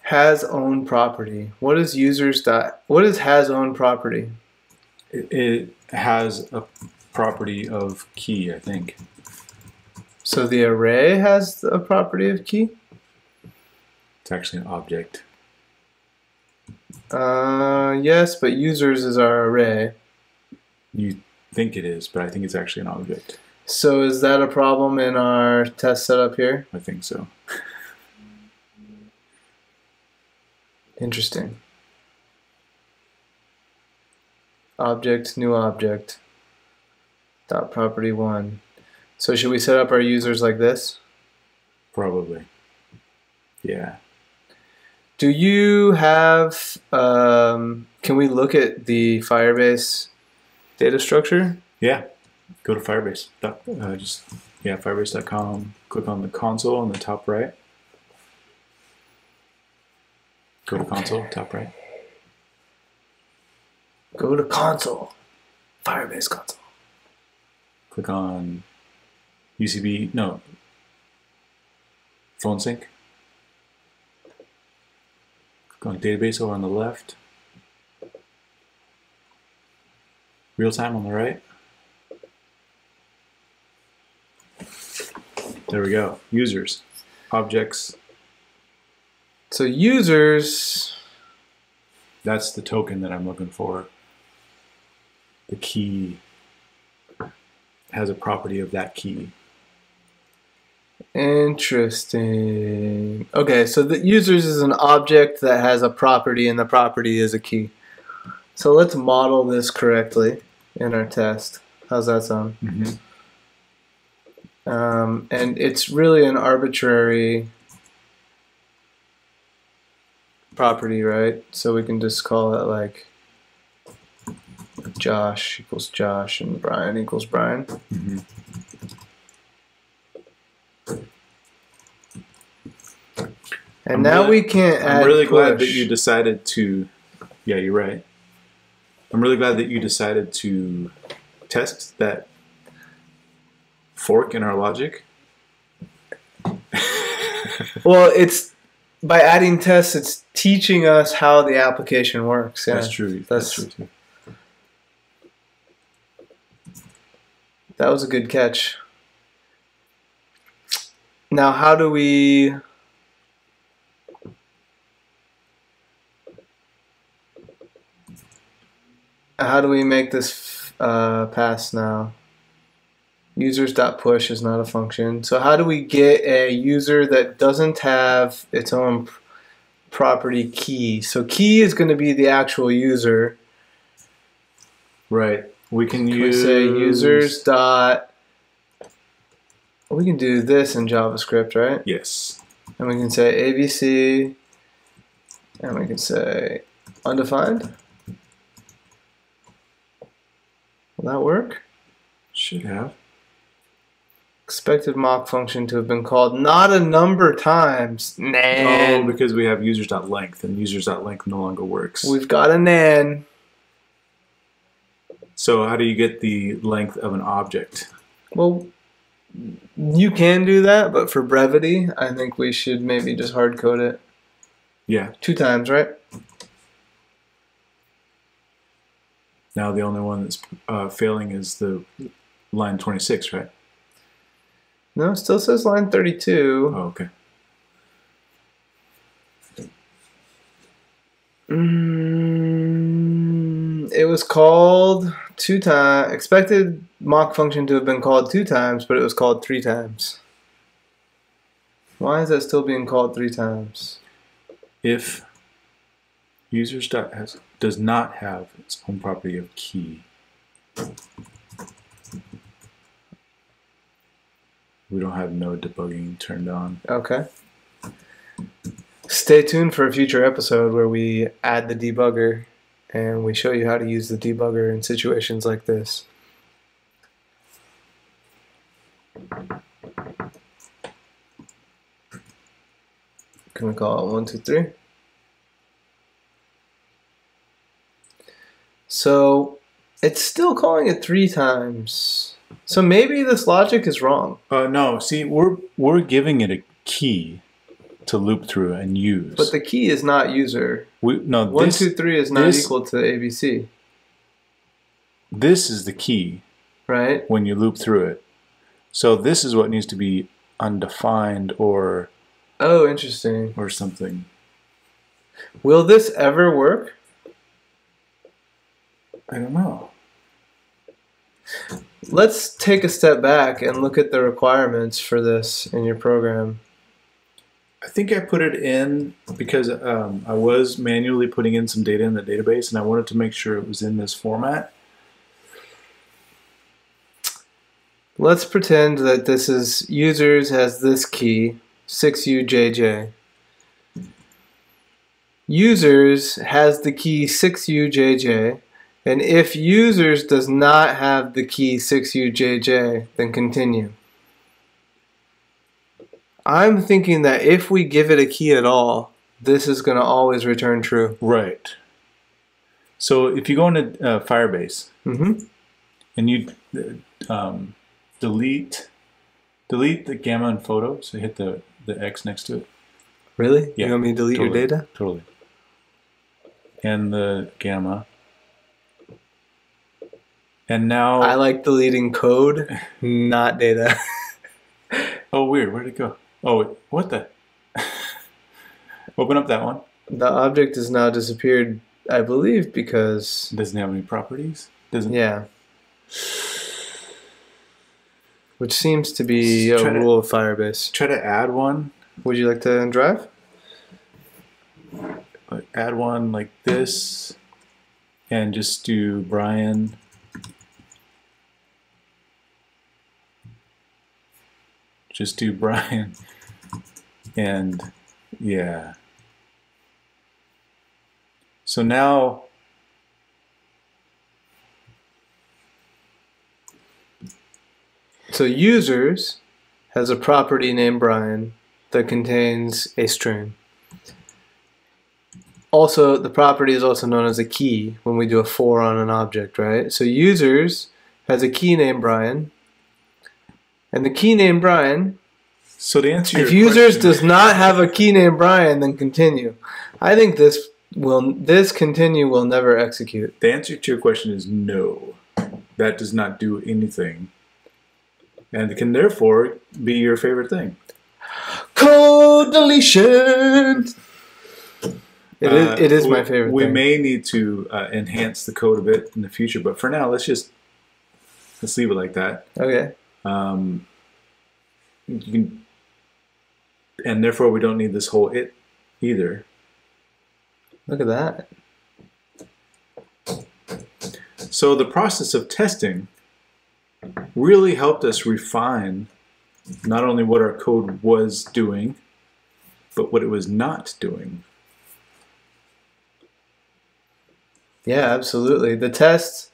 Has own property. What is what is has own property? It has a property of key, I think. So the array has a property of key? It's actually an object. Yes, but users is our array. You think it is, but I think it's actually an object. So is that a problem in our test setup here? I think so. Interesting. Object, new object. Dot property 1. So should we set up our users like this? Probably. Yeah. Do you have, can we look at the Firebase data structure? Yeah. Go to Firebase. Firebase.com. Click on the console on the top right. Go to console, top right. Go to console. Firebase console. Click on UCB, no, phone sync. Click on database over on the left. Real time on the right. There we go. Users, objects. So users. That's the token that I'm looking for. The key has a property of that key. Interesting. Okay, so the users is an object that has a property, and the property is a key. So let's model this correctly in our test. How's that sound? Mm-hmm. And it's really an arbitrary property, right? So we can just call it like Josh equals Josh and Brian equals Brian. Mm-hmm. And now we can't add I'm really glad push. that you decided to, yeah, you're right. I'm really glad that you decided to test that fork in our logic. Well, it's by adding tests, it's teaching us how the application works. Yeah. That's true. That's true too. That was a good catch. Now, how do we make this pass now? Users.push is not a function. So how do we get a user that doesn't have its own property key? So key is going to be the actual user. Right. We can say users dot. We can do this in JavaScript, right? Yes. And we can say ABC, and we can say undefined. Will that work? Should have. Expected mock function to have been called not a number times. Nan. Oh, because we have users.length, and users.length no longer works. We've got a nan. So how do you get the length of an object? Well, you can do that, but for brevity, I think we should maybe just hard code it. Yeah. 2 times, right? Now the only one that's failing is the line 26, right? No, it still says line 32. Oh, okay. It was called 2 times. Expected mock function to have been called 2 times, but it was called 3 times. Why is that still being called 3 times? If users does not have its own property of key, we don't have no debugging turned on. Okay. Stay tuned for a future episode where we add the debugger and we show you how to use the debugger in situations like this. Can we call it 1, 2, 3? So it's still calling it 3 times. So maybe this logic is wrong. No, see, we're giving it a key to loop through and use. But the key is not user. 1, 2, 3 is not equal to ABC. This is the key, right? When you loop through it. So this is what needs to be undefined or... Oh, interesting. Or something. Will this ever work? I don't know. Let's take a step back and look at the requirements for this in your program. I think I put it in because I was manually putting in some data in the database and I wanted to make sure it was in this format. Let's pretend that this is users has this key, 6UJJ. Users has the key 6UJJ, and if users does not have the key 6UJJ, then continue. I'm thinking that if we give it a key at all, this is going to always return true. Right. So if you go into Firebase Mm-hmm. and you delete the gamma in photo, so hit the X next to it. Really? Yeah, You want me to delete totally, your data? Totally. And the gamma. And now I like deleting code, not data. oh, weird. Where'd it go? Oh, wait, what the? Open up that one. The object has now disappeared, I believe, because... It doesn't have any properties. Doesn't. Yeah. Which seems to be a Try to- rule of Firebase. Try to add one. Would you like to drive? Like, add one like this, and just do Brian. Just do Brian, and yeah. So now, So users has a property named Brian that contains a string. Also, the property is also known as a key when we do a for on an object, right? So users has a key named Brian, and the key named Brian, so to answer your if users question, does not have a key named Brian, then continue. I think this continue will never execute. the answer to your question is no. That does not do anything, and it can therefore be your favorite thing. Code deletion. It is my favorite We thing. may need to enhance the code a bit in the future, but for now, let's leave it like that. Okay. You can, and therefore we don't need this whole it either. Look at that. So the process of testing really helped us refine not only what our code was doing, but what it was not doing. Yeah, absolutely. The tests,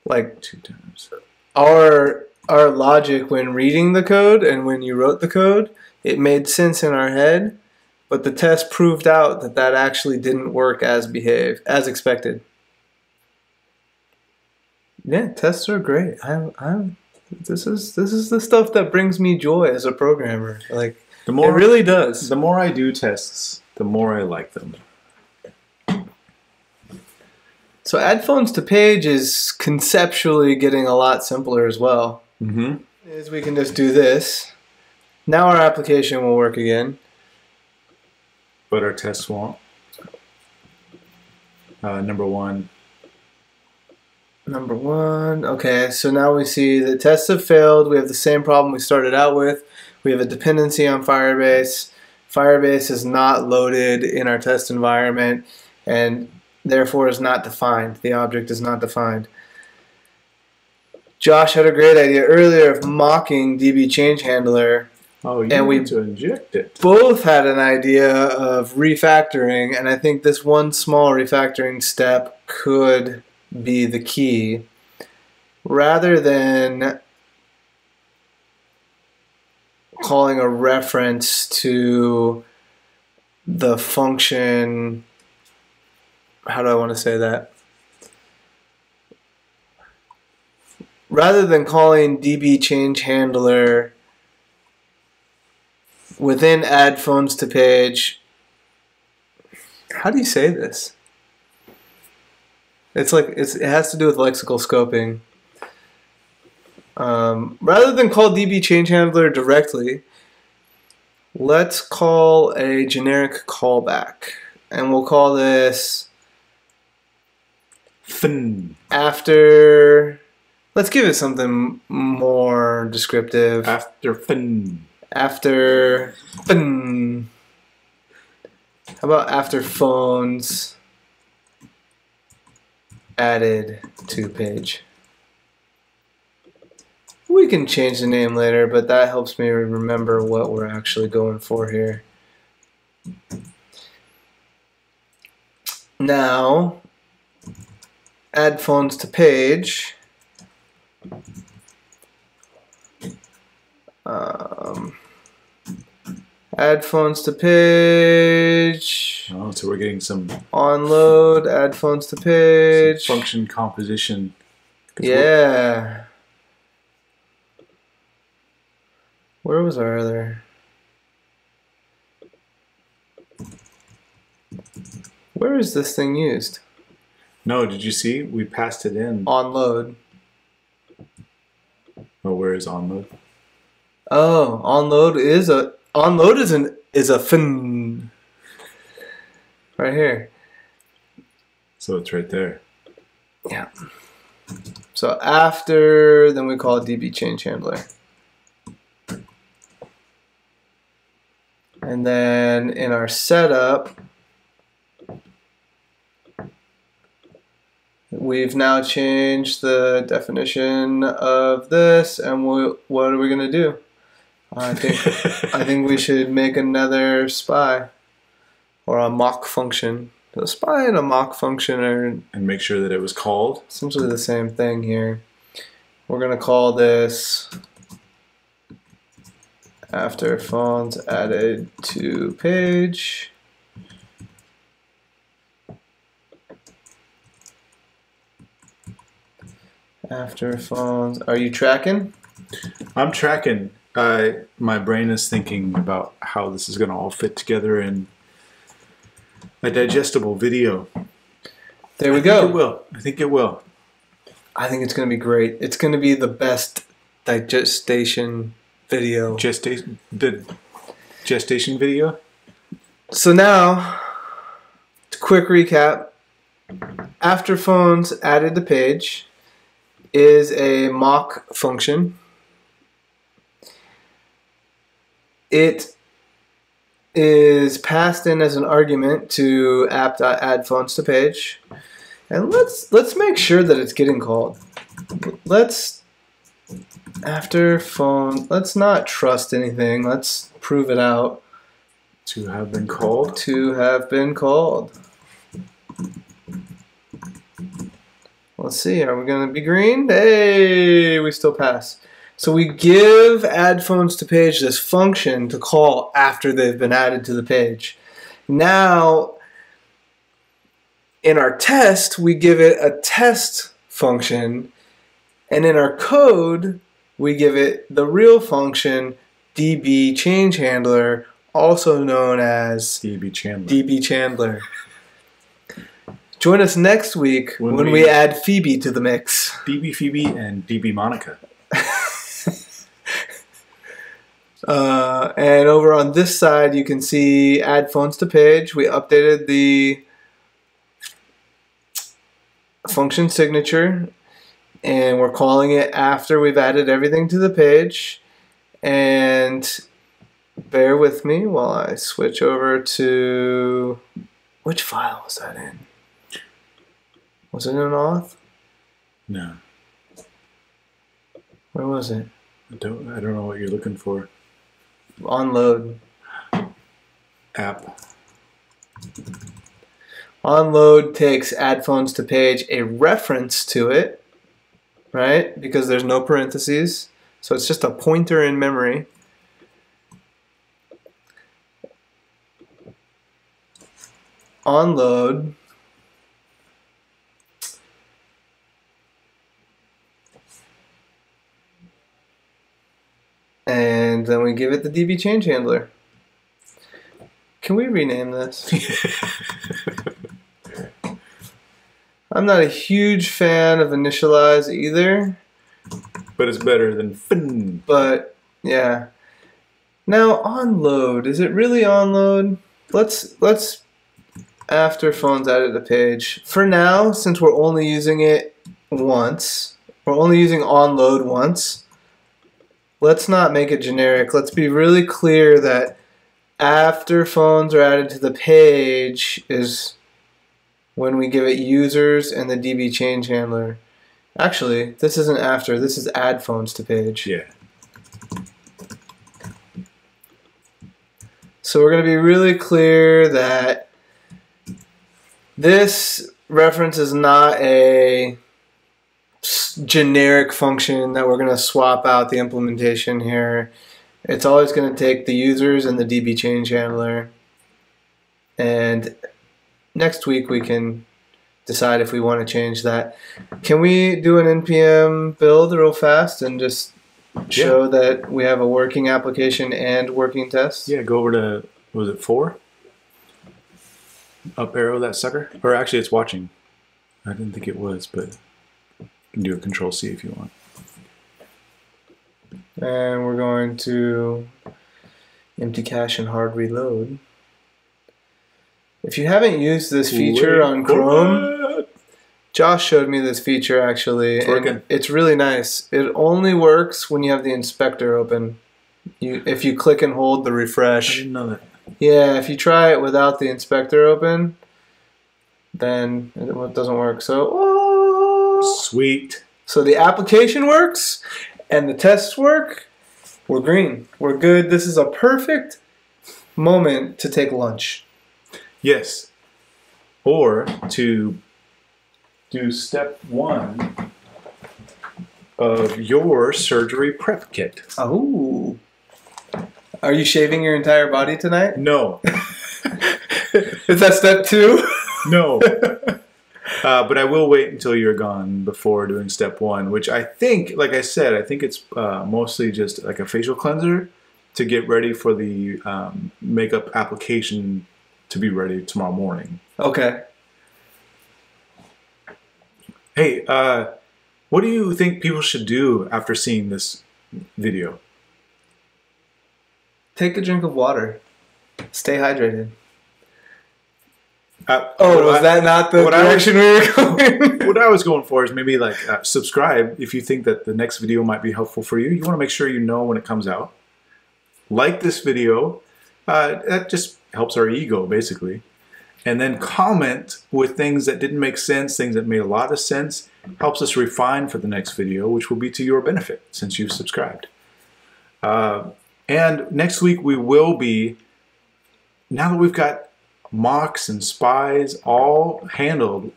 like 2 times. our logic when reading the code and when you wrote the code, it made sense in our head, but the test proved out that that actually didn't work as expected. Yeah, tests are great. This is the stuff that brings me joy as a programmer. Like The more it really does. the more I do tests, the more I like them. So add phones to page is conceptually getting a lot simpler as well. Mm-hmm. Is we can just do this. Now our application will work again. But our tests won't. Number one. Okay, so now we see the tests have failed. We have the same problem we started out with. We have a dependency on Firebase. Firebase is not loaded in our test environment and therefore is not defined. The object is not defined. Josh had a great idea earlier of mocking DB change handler. Oh, you And we- need to inject it. Both had an idea of refactoring, and I think this one small refactoring step could be the key. Rather than calling a reference to the function, how do I want to say that? Rather than calling DB change handler within add phones to page, how do you say this? It's like it has to do with lexical scoping. Rather than call DB change handler directly, let's call a generic callback, and we'll call this Fin. after. Let's give it something more descriptive. After fin. After. How about after phones added to page? We can change the name later, but that helps me remember what we're actually going for here. Now, add phones to page. Add phones to page. Oh, so we're getting some Onload, add phones to page. function composition. Yeah. Where was our other? Where is this thing used? No, did you see? We passed it in. Onload. Oh, where is onload? Oh, onload is a fin. Right here. So it's right there. Yeah. So after, then we call it DB change handler. And then in our setup, we've now changed the definition of this, and what are we gonna do? I think we should make another spy or a mock function. The spy and a mock function are And make sure that it was called. essentially the same thing here. We're gonna call this after phones added to page. After phones, are you tracking? I'm tracking. My brain is thinking about how this is going to all fit together in a digestible video. There we go. It will. I think it will. I think it's going to be great. It's going to be the best digestation video. The gestation video? So now, quick recap. After phones added to page is a mock function. It is passed in as an argument to app.add-phones to page. And let's make sure that it's getting called. After phone, let's not trust anything. Let's prove it out. To have been called? To have been called. Let's see, are we going to be green? Hey, we still pass. So we give add phones to page this function to call after they've been added to the page. Now, in our test, we give it a test function, and in our code, we give it the real function DB change handler, also known as DB Chandler. DB Chandler. Join us next week when we add Phoebe to the mix. DB Phoebe and DB Monica. And over on this side, you can see add phones to page. We updated the function signature, and we're calling it after we've added everything to the page. And bear with me while I switch over to... Which file was that in? Was it in auth? No. Where was it? I don't know what you're looking for. Onload. App. Onload takes add phones to page, a reference to it, right? Because there's no parentheses. So it's just a pointer in memory. Onload. And then we give it the DB change handler. Can we rename this? I'm not a huge fan of initialize either. But it's better than fin. But yeah. Now onload. Is it really onload? Let's after phones added to page. For now, since we're only using it once, we're only using onload once. Let's not make it generic. Let's be really clear that after phones are added to the page is when we give it users and the DB change handler. Actually, this isn't after. This is add phones to page. Yeah. So we're going to be really clear that this reference is not a generic function that we're going to swap out the implementation here. It's always going to take the users and the DB change handler. And next week we can decide if we want to change that. Can we do an NPM build real fast and just show that we have a working application and working tests? Yeah, go over to, was it 4? Up arrow that sucker? Or actually it's watching. I didn't think it was, but you can do a control C if you want. And we're going to empty cache and hard reload. If you haven't used this feature on Chrome, Josh showed me this feature actually. It's working. It's really nice. It only works when you have the inspector open. If you click and hold the I refresh. didn't know that. Yeah, if you try it without the inspector open, then it doesn't work. So, Sweet. So the application works and the tests work. We're green. We're good. This is a perfect moment to take lunch. Yes. Or to do step 1 of your surgery prep kit. Oh. Are you shaving your entire body tonight? No. Is that step 2? No. But I will wait until you're gone before doing step 1, which I think, like I said, I think it's mostly just like a facial cleanser to get ready for the makeup application to be ready tomorrow morning. Okay. Hey, what do you think people should do after seeing this video? Take a drink of water. Stay hydrated. Was that not the direction we were going? What I was going for is maybe like subscribe if you think that the next video might be helpful for you. You want to make sure you know when it comes out. Like this video. That just helps our ego, basically. And then comment with things that didn't make sense, things that made a lot of sense. Helps us refine for the next video, which will be to your benefit since you've subscribed. And next week we will be, now that we've got mocks and spies all handled,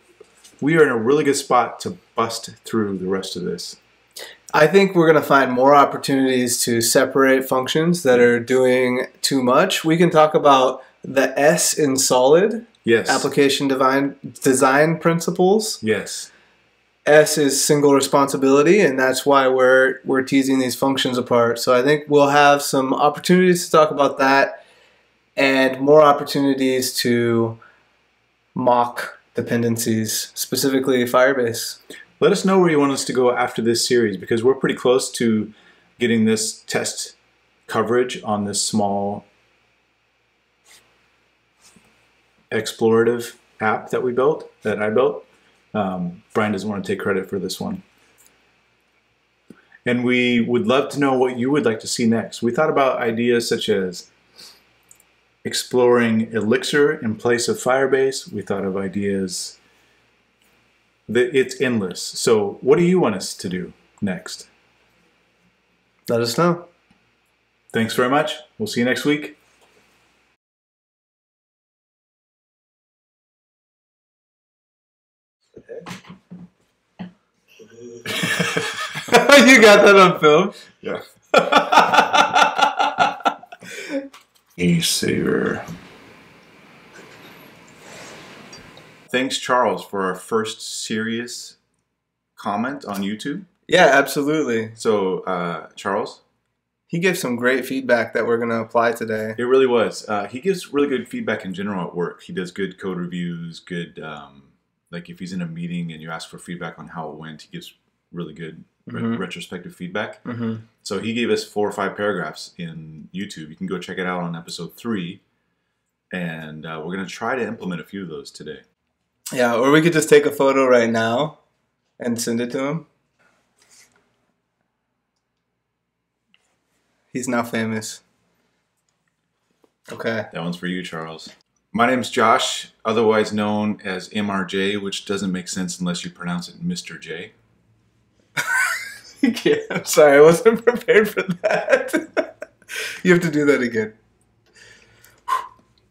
we are in a really good spot to bust through the rest of this. I think we're going to find more opportunities to separate functions that are doing too much. We can talk about the S in solid. Yes. Application design principles. Yes. S is single responsibility, and that's why we're teasing these functions apart. So I think we'll have some opportunities to talk about that and more opportunities to mock dependencies, specifically Firebase. Let us know where you want us to go after this series, because we're pretty close to getting this test coverage on this small explorative app that we built, that I built. Brian doesn't want to take credit for this one. And we would love to know what you would like to see next. We thought about ideas such as exploring Elixir in place of Firebase. We thought of ideas that it's endless. So what do you want us to do next? Let us know. Thanks very much. We'll see you next week. You got that on film? Yeah. E-saver. Thanks, Charles, for our first serious comment on YouTube. Yeah, absolutely. So, Charles? He gave some great feedback that we're going to apply today. It really was. He gives really good feedback in general at work. He does good code reviews, good, like if he's in a meeting and you ask for feedback on how it went, he gives really good retrospective feedback. So he gave us 4 or 5 paragraphs in YouTube. You can go check it out on episode 3. And we're going to try to implement a few of those today. Yeah, or we could just take a photo right now and send it to him. He's now famous. Okay. That one's for you, Charles. My name's Josh, otherwise known as MRJ, which doesn't make sense unless you pronounce it Mr. J. Yeah, I'm sorry, I wasn't prepared for that. You have to do that again.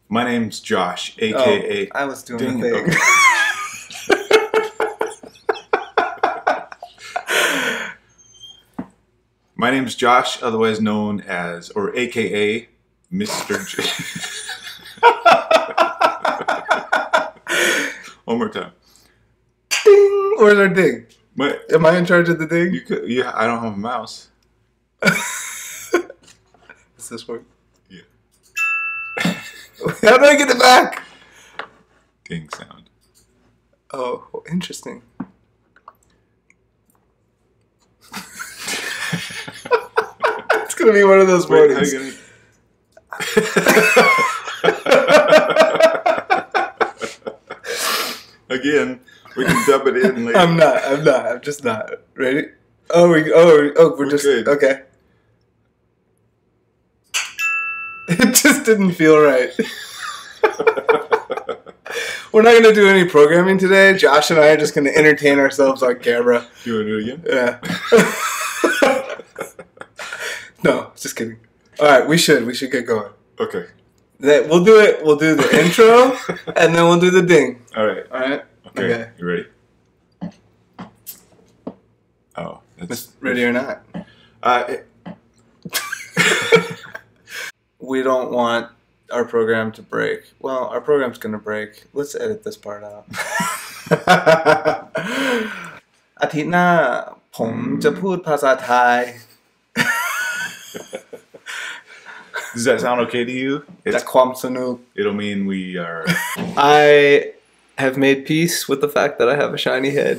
My name's Josh, a.k.a. I was doing the thing. Okay. My My name's Josh, otherwise known as, or AKA, Mr. J. One more time. Ding! Where's our ding? What? Am I in charge of the ding? You could, yeah, I don't have a mouse. Does this work? Yeah. How do I get it back? Ding sound. Oh, interesting. It's gonna be one of those Wait, mornings. how you gonna... Again, we can dub it in later. I'm not. I'm just not. Ready? We're just good. okay. It just didn't feel right. We're not gonna do any programming today. Josh and I are just gonna entertain ourselves on camera. You want to do it again? Yeah. No, just kidding. All right, we should get going. Okay. We'll do it. We'll do the intro, and then we'll do the ding. All right. All right. Okay. You ready? Oh, that's Ready or not? We don't want our program to break. Well, our program's gonna break. Let's edit this part out. อาทิตย์หน้าผมจะพูดภาษาไทย Does that sound okay to you? จากความสนุก It'll mean we are. I have made peace with the fact that I have a shiny head.